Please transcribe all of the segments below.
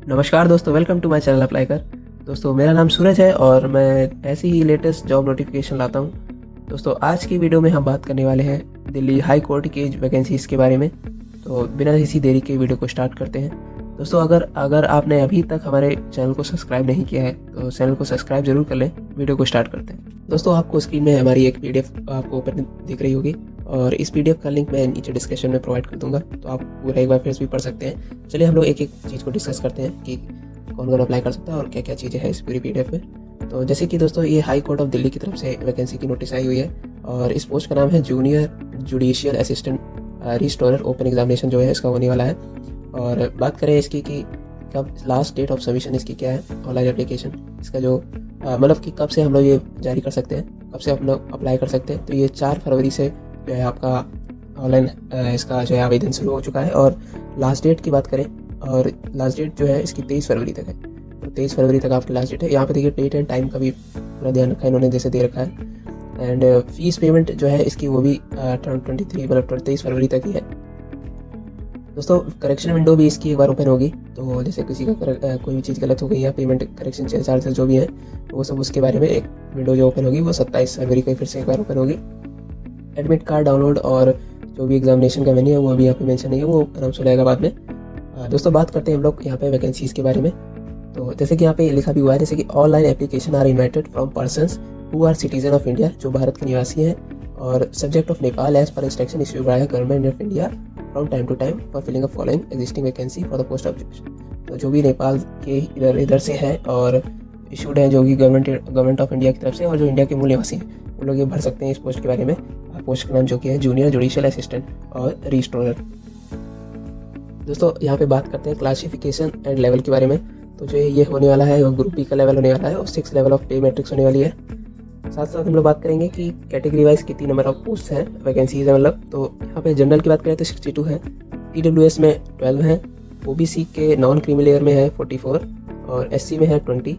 नमस्कार दोस्तों, welcome to my channel apply कर। दोस्तों मेरा नाम सूरज है और मैं ऐसी ही लेटेस्ट जॉब नोटिफिकेशन लाता हूँ। दोस्तों आज की वीडियो में हम बात करने वाले हैं दिल्ली हाई कोर्ट की वैकेंसीज़ के बारे में। तो बिना किसी देरी के वीडियो को स्टार्ट करते हैं। दोस्तों अगर आपने अभी तक हमारे चैनल को सब्सक्राइब नहीं किया है तो चैनल को सब्सक्राइब जरूर कर लें। वीडियो को स्टार्ट करते हैं। दोस्तों आपको स्क्रीन में हमारी एक PDF आपको ओपन दिख रही होगी और इस PDF का लिंक मैं नीचे डिस्क्रिप्शन में प्रोवाइड कर दूंगा, तो आप पूरा एक बार फिर भी पढ़ सकते हैं। चलिए हम लोग एक एक चीज़ को डिस्कस करते हैं कि कौन कौन अप्लाई कर सकता है और क्या क्या चीज़ें हैं इस पूरी PDF में। तो जैसे कि दोस्तों ये हाई कोर्ट ऑफ दिल्ली की तरफ से वैकेंसी की नोटिस आई हुई है और इस पोस्ट का नाम है junior judicial assistant restorer. Open examination जो है इसका होने वाला है। और बात करें इसकी कि कब लास्ट डेट ऑफ सबमिशन इसकी क्या है, ऑनलाइन एप्लीकेशन इसका जो मतलब कि कब से हम लोग ये जारी कर सकते हैं, कब से हम लोग अप्लाई कर सकते हैं। तो ये 4 फरवरी से जो है आपका ऑनलाइन इसका जो है आवेदन शुरू हो चुका है। और लास्ट डेट की बात करें और लास्ट डेट जो है इसकी 23 फरवरी तक है। तो 23 फरवरी तक आपकी लास्ट डेट है। यहाँ पे देखिए डेट एंड टाइम का भी पूरा ध्यान रखा है इन्होंने, जैसे दे रखा है। एंड फीस पेमेंट जो है इसकी वो भी 23 फरवरी तक ही है। दोस्तों करेक्शन विंडो भी इसकी एक बार ओपन होगी, तो जैसे किसी का कोई भी चीज़ गलत हो गई या पेमेंट करेक्शन चार्जेस जो भी हैं वो सब उसके बारे में एक विंडो जो ओपन होगी वो 27 फरवरी को फिर से एक बार ओपन होगी। एडमिट कार्ड डाउनलोड और जो भी एग्जामिनेशन का वेन्यू है वो अभी यहाँ पे मेंशन नहीं है, वो अनाउंस हो जाएगा बाद में। दोस्तों बात करते हैं हम लोग यहाँ पे वैकेंसीज़ के बारे में। तो जैसे कि यहाँ पे लिखा भी हुआ है, जैसे कि online application are invited from persons who are citizen of India, जो भारत के निवासी हैं और subject of Nepal as per instruction issued by government of India from time to time for filling a following existing vacancy for the post of जज। तो जो भी नेपाल के इधर से हैं और इशूड हैं जो कि गवर्नमेंट ऑफ इंडिया की तरफ से और जो इंडिया के मूल निवासी हैं वो लोग ये भर सकते हैं इस पोस्ट के बारे में। पोस्ट का नाम जो कि है जूनियर जुडिशियल असिस्टेंट और रिस्टोरर। दोस्तों यहाँ पे बात करते हैं क्लासिफिकेशन एंड लेवल के बारे में। तो जो ये होने वाला है वो ग्रुप बी का लेवल होने वाला है और 6 लेवल ऑफ पे मैट्रिक्स होने वाली है। साथ साथ हम लोग बात करेंगे कि कैटेगरी वाइज कितनी नंबर ऑफ पोस्ट हैं, वैकेंसीज है मतलब। तो यहाँ पे जनरल की बात करें तो 62 है, EWS में 12 हैं, OBC के नॉन क्रीमी लेयर में है 44 और SC में है 20,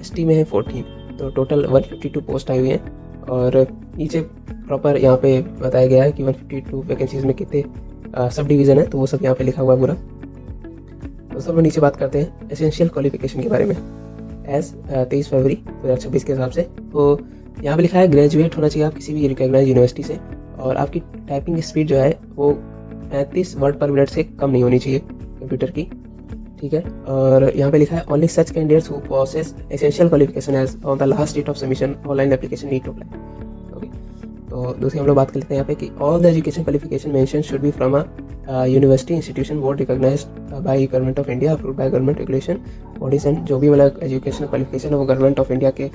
ST में है 14। तो टोटल 152 पोस्ट आई हुई हैं। और नीचे प्रॉपर यहाँ पे बताया गया है कि 152 वैकेंसीज में कितने सब डिवीज़न है, तो वो सब यहाँ पे लिखा हुआ है पूरा। तो सब लोग नीचे बात करते हैं एसेंशियल क्वालिफिकेशन के बारे में एज 23 फरवरी 2026 के हिसाब से। तो यहाँ पे लिखा है ग्रेजुएट होना चाहिए आप किसी भी रिकॉग्नाइज यूनिवर्सिटी से और आपकी टाइपिंग स्पीड जो है वो 35 वर्ड पर मिनट से कम नहीं होनी चाहिए कंप्यूटर की, ठीक है। और यहाँ पे लिखा है only such candidates who possess essential qualification as on the last date of submission online application need to apply. Okay, तो दूसरी हम लोग बात कर लेते हैं यहाँ पे कि all the education qualification mention should be from a university institution board recognised by government of India approved by government regulation bodies and जो भी मतलब एजुकेशन क्वालिफिकेशन है वो गवर्नमेंट ऑफ इंडिया के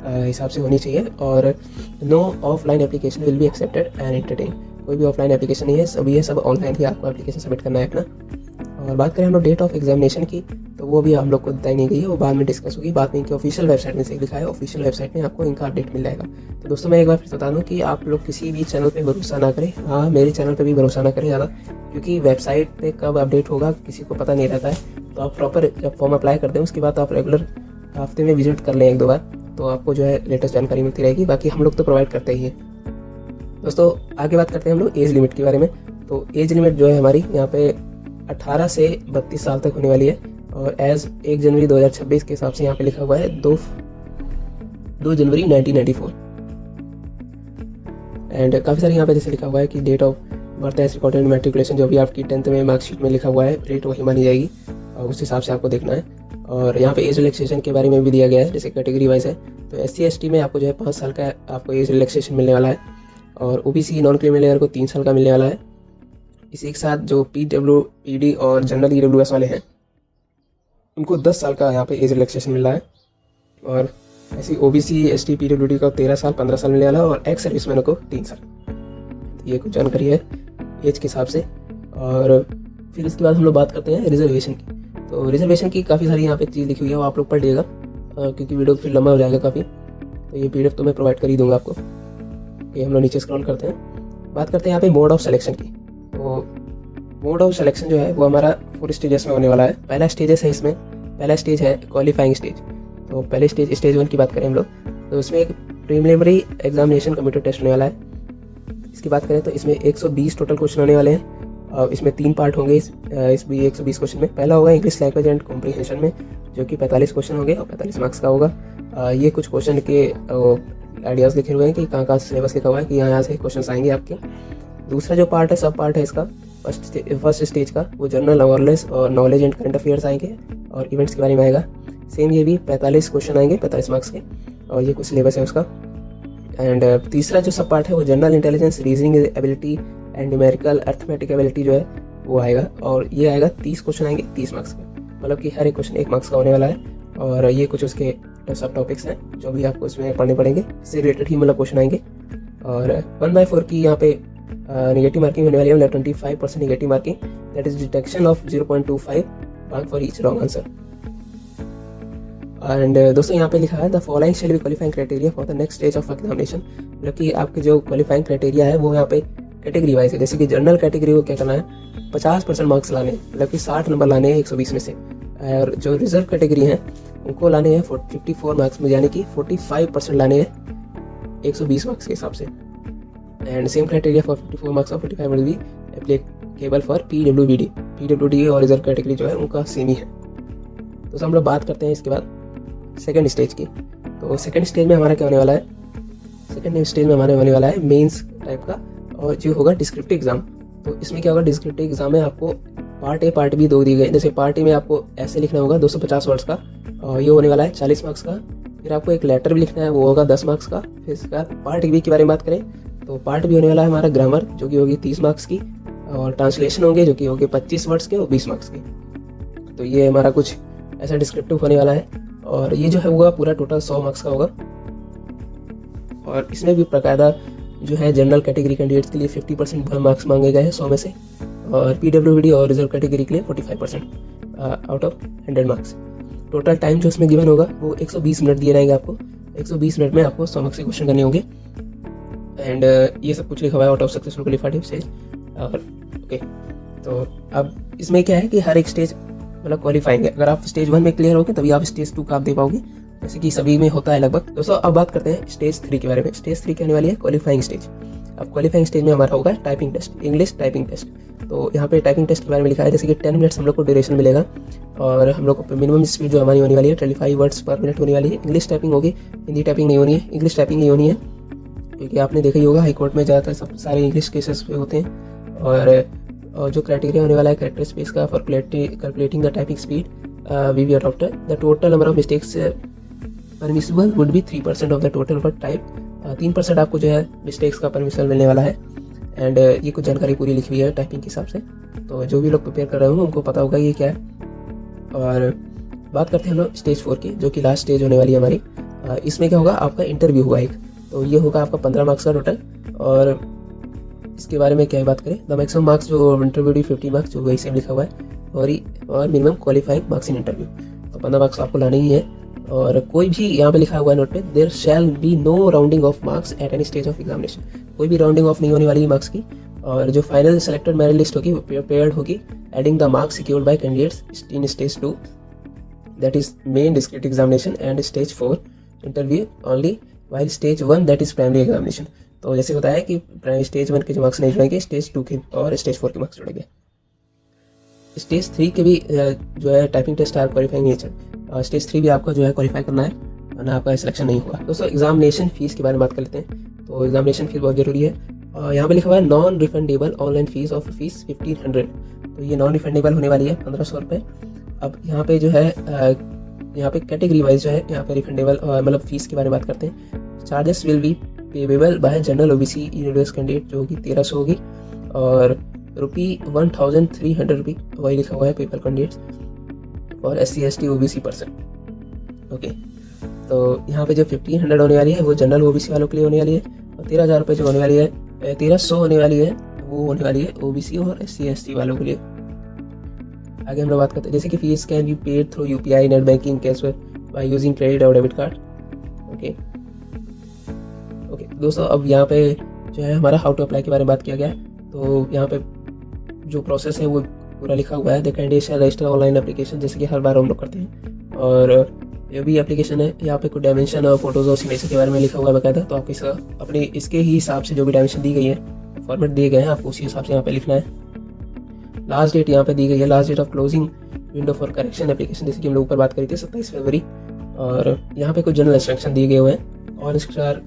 हिसाब से होनी चाहिए। और no offline application will be accepted and entertain. कोई भी ऑफलाइन एप्लीकेशन नहीं है, सभी है सब ऑनलाइन ही आपको एप्लीकेशन सबमिट करना है अपना। और बात करें हम लोग डेट ऑफ एग्जामिनेशन की, तो वो भी हम लोग को बताई नहीं गई है, वो बाद में डिस्कस होगी। बाद में इनकी ऑफिशियल वेबसाइट में से लिखा है, ऑफिशियल वेबसाइट में आपको इनका अपडेट मिल जाएगा। तो दोस्तों मैं एक बार फिर बता दूँ कि आप लोग किसी भी चैनल पे भरोसा ना करें। हाँ, मेरे चैनल पे भी भरोसा ना करें ज़्यादा, क्योंकि वेबसाइट पे कब अपडेट होगा किसी को पता नहीं रहता है। तो आप प्रॉपर जब फॉर्म अप्लाई कर दें उसके बाद आप रेगुलर हफ्ते में विजिट कर लें 1-2 बार, तो आपको जो है लेटेस्ट जानकारी मिलती रहेगी। बाकी हम लोग तो प्रोवाइड करते ही हैं। दोस्तों आगे बात करते हैं हम लोग एज लिमिट के बारे में। तो एज लिमिट जो है हमारी यहाँ पे 18 से 32 साल तक होने वाली है और एज 1 जनवरी 2026 के हिसाब से यहाँ पे लिखा हुआ है 2 जनवरी 1994। एंड काफ़ी सारी यहाँ पे जैसे लिखा हुआ है कि date of birth as recorded in matriculation, जो भी आपकी 10th में मार्कशीट में लिखा हुआ है रेट वही मानी जाएगी और उस हिसाब से आपको देखना है। और यहाँ पे एज रिलैक्सेशन के बारे में भी दिया गया है, जैसे कैटेगरी वाइज है। तो SC ST में आपको जो है 5 साल का आपको एज रिलैक्सेशन मिलने वाला है और OBC नॉन क्रीमी लेयर को 3 साल का मिलने वाला है। इसी के साथ जो PW PD और जनरल EWS वाले हैं उनको 10 साल का यहाँ पे एज रिलैक्सेशन मिल रहा है। और ऐसी OBC ST PWD का 13 साल 15 साल मिलने वाला है और एक्स सर्विसमैन को 3 साल। तो ये कुछ जानकारी है एज के हिसाब से। और फिर इसके बाद हम लोग बात करते हैं रिजर्वेशन की। तो रिजर्वेशन की काफ़ी सारी यहाँ पे चीज़ लिखी हुई है, वो आप लोग पढ़ लीजिएगा क्योंकि वीडियो फिर लंबा हो जाएगा काफ़ी। तो ये PDF तो मैं प्रोवाइड कर ही दूंगा आपको। ये हम लोग नीचे स्क्रॉल करते हैं, बात करते हैं यहाँ पे मोड ऑफ सिलेक्शन की। तो मोड ऑफ सिलेक्शन जो है वो हमारा 4 स्टेजेस में होने वाला है। पहला स्टेजेस है इसमें, पहला स्टेज है क्वालिफाइंग स्टेज। तो पहले स्टेज 1 की बात करें हम लोग, तो इसमें एक प्रीलिमिनरी एग्जामिनेशन कंप्यूटर टेस्ट होने वाला है। इसकी बात करें तो इसमें 120 टोटल क्वेश्चन होने वाले हैं इसमें 3 पार्ट होंगे इस भी 120 क्वेश्चन में। पहला होगा इंग्लिश लैंग्वेज एंड कॉम्प्रिहेंशन में, जो कि 45 क्वेश्चन होंगे और 45 मार्क्स का होगा। ये कुछ क्वेश्चन के आइडियाज़ लिखे हुए हैं कि कहाँ सिलेबस लिखा हुआ है कि यहाँ से क्वेश्चन आएंगे आपके। दूसरा जो पार्ट है, सब पार्ट है इसका, फर्स्ट स्टेज का, वो जनरल अवेयरनेस और नॉलेज एंड करंट अफेयर्स आएंगे और इवेंट्स के बारे में आएगा। सेम ये भी 45 क्वेश्चन आएंगे 45 मार्क्स के, और ये कुछ सिलेबस है उसका। एंड तीसरा जो सब पार्ट है वो general intelligence, reasoning ability and numerical arithmetic ability जो है वो आएगा, और ये आएगा 30 क्वेश्चन आएंगे 30 मार्क्स के, मतलब कि हर एक क्वेश्चन 1 मार्क्स का होने वाला है। और ये कुछ उसके सब टॉपिक्स हैं जो भी आपको इसमें पढ़ने पड़ेंगे, इससे रिलेटेड ही मतलब क्वेश्चन आएंगे। और 1/4 की यहाँ पे नेगेटिव मार्किंग होने वाली है, मतलब 25% negative marking, that is detection of 0.25 mark for each wrong answer. And दोस्तों यहाँ पे लिखा है the following shall be qualifying criteria for the next stage of examination, मतलब कि आपके जो क्वालिफाइंग क्राइटेरिया है वो यहाँ पे कैटेगरी वाइज है। जैसे कि जनरल कैटेगरी को क्या करना है, 50% मार्क्स लाने, मतलब कि 60 नंबर लाने हैं 120 में से। और जो रिजर्व कैटेगरी हैं उनको लाने हैं 54 मार्क्स में, यानी कि 45% लाने हैं 120 मार्क्स के हिसाब से। And same criteria for 54 marks और 45 will be applicable for PWD और रिजर्व कैटेगरी जो है उनका सेम ही है। तो हम लोग बात करते हैं इसके बाद सेकंड स्टेज की। तो सेकंड स्टेज में हमारा क्या होने वाला है, सेकंड स्टेज में हमारे होने वाला है मेंस टाइप का, और जो होगा डिस्क्रिप्टिव एग्जाम। तो इसमें क्या होगा, डिस्क्रिप्टिव एग्जाम में आपको पार्ट ए पार्ट बी 2 दिए गए। जैसे पार्ट ए में आपको ऐसे लिखना होगा 250 वर्ड्स का, और ये होने वाला है 40 मार्क्स का। फिर आपको एक लेटर भी लिखना है, वो होगा 10 मार्क्स का। फिर इसके बाद पार्ट बी के बारे में बात करें तो पार्ट बी होने वाला है हमारा ग्रामर, जो कि होगी 30 मार्क्स की, और ट्रांसलेशन होंगे जो कि होंगे 25 वर्ड्स के और 20 मार्क्स के। तो ये हमारा कुछ ऐसा डिस्क्रिप्टिव होने वाला है, और ये जो है होगा पूरा टोटल 100 मार्क्स का होगा। और इसमें भी प्रकायदा जो है जनरल कैटेगरी कैंडिडेट्स के लिए 50% मार्क्स मांगे गए हैं 100 में से, और पीडब्ल्यूडी और रिजर्व कैटेगरी के लिए 45% out of 100 marks. Total time जो इसमें गिवन होगा वो 120 मिनट दिए जाएंगे आपको। 120 मिनट में आपको 100 मार्क्स के क्वेश्चन करने होंगे। एंड ये सब कुछ लिखा हुआ है out of successful qualified stage. और ओके, तो अब इसमें क्या है कि हर एक स्टेज मतलब क्वालिफाइंग है। अगर आप स्टेज 1 में क्लियर होगे तभी आप स्टेज 2 का आप दे पाओगे, जैसे कि सभी में होता है लगभग। दोस्तों अब बात करते हैं स्टेज 3 के बारे में। स्टेज 3 क्या होने वाली है, क्वालिफाइंग स्टेज। अब क्वालिफाइंग स्टेज में हमारा होगा typing test, English typing test. तो यहाँ पे टाइपिंग टेस्ट के बारे में लिखा है जैसे कि 10 मिनट्स हम लोग को ड्यूरेशन मिलेगा, और हम लोग को मिनिमम स्पीड जो हमारी होने वाली है 25 वर्ड्स पर मिनट होने वाली है। इंग्लिश टाइपिंग होगी, हिंदी टाइपिंग नहीं होनी है, इंग्लिश टाइपिंग नहीं होनी है, क्योंकि आपने देखा ही होगा हाई कोर्ट में ज़्यादातर सब सारे इंग्लिश केसेस पे होते हैं। और जो क्राइटेरिया होने वाला है कैरेक्टर स्पेस का for calculating the typing speed we be adopted the total number of mistakes permissible would be 3% of the total word type. 3% आपको जो है मिस्टेक्स का परमिशन मिलने वाला है। एंड ये कुछ जानकारी पूरी लिखी हुई है टाइपिंग के हिसाब से, तो जो भी लोग प्रिपेयर कर रहे होंगे उनको पता होगा ये क्या है। और बात करते हैं हम लोग स्टेज 4 की, जो कि लास्ट स्टेज होने वाली है हमारी। इसमें क्या होगा, आपका इंटरव्यू होगा एक, तो ये होगा आपका 15 मार्क्स का टोटल। और इसके बारे में क्या बात करें, द मैक्सिमम मार्क्स जो इंटरव्यू डी 50 मार्क्स जो वही सेम लिखा हुआ है, और minimum qualifying marks in interview, तो 15 मार्क्स आपको लाने ही है। और कोई भी यहाँ पे लिखा हुआ है नोट पे, there shall be no rounding off marks at any stage of examination. कोई भी राउंडिंग ऑफ नहीं होने वाली है मार्क्स की। और जो फाइनल सेलेक्टेड मेरिट लिस्ट होगी वो प्रिपेयर्ड होगी adding the marks secured by candidates in stage 2, that is main discrete examination, and stage 4 interview only, while stage 1 that is primary examination. तो जैसे होता है कि स्टेज 1 के जो मार्क्स नहीं जुड़ेंगे, स्टेज 2 के और स्टेज 4 के मार्क्स जुड़ेंगे। स्टेज 3 के भी जो है typing test are qualifying nature. Stage 3 भी आपको जो है क्वालिफाई करना है, वरना आपका सिलेक्शन नहीं हुआ। दोस्तों एग्जामिनेशन फीस के बारे में बात कर लेते हैं। तो एग्जामिनेशन फीस बहुत जरूरी है। यहाँ पे लिखा हुआ है non refundable online fees of fees 1500। तो ये नॉन रिफंडेबल होने वाली है 1500 रुपये। अब यहाँ पे जो है यहाँ पे कैटेगरी वाइज जो है यहाँ पे रिफंडेबल मतलब फीस के बारे में बात करते हैं। Charges will be payable by general OBC universe candidate जो होगी 1300 होगी, और ₹1300 वही लिखा हुआ है पेपर कैंडिडेट्स, और SC ST OBC person. Okay, तो यहाँ पे जो 1500 होने वाली है वो जनरल OBC वालों के लिए होने वाली है, और 13,000 रुपये जो होने वाली है 1300 होने वाली है वो होने वाली है OBC और SC ST वालों के लिए। आगे हम लोग बात करते हैं जैसे कि fees can be paid through UPI, net banking, cashback by using credit और डेबिट कार्ड। ओके दोस्तों, अब यहाँ पे जो है हमारा हाउ टू अप्लाई के बारे में बात किया गया है। तो यहाँ पे जो प्रोसेस है वो पूरा लिखा हुआ है। The candidate register online application, जैसे कि हर बार हम लोग करते हैं। और ये भी एप्लीकेशन है, यहाँ पे कुछ डायमेंशन और फोटोज और सिग्नेचर के बारे में लिखा हुआ है बकायदा। तो आपको अपने इसके ही हिसाब से जो भी डायमेंशन दी गई है, फॉर्मेट दिए गए हैं, आपको उसी हिसाब से यहाँ पे लिखना है। लास्ट डेट यहाँ पे दी गई है, last date of closing window for correction application, जैसे कि हम लोग ऊपर बात करी थी 27 फरवरी। और यहाँ पे कुछ जनरल इंस्ट्रक्शन दिए गए हुए हैं और star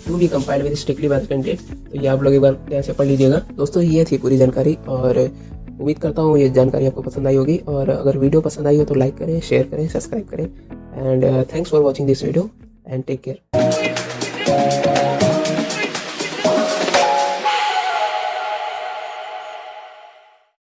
to be compiled with strictly by the candidate. तो ये आप लोग एक बार ध्यान से पढ़ लीजिएगा। दोस्तों ये थी पूरी जानकारी और उम्मीद करता हूँ ये जानकारी आपको पसंद आई होगी। और अगर वीडियो पसंद आई हो तो लाइक करें, शेयर करें, सब्सक्राइब करें। And thanks for watching this video and take care.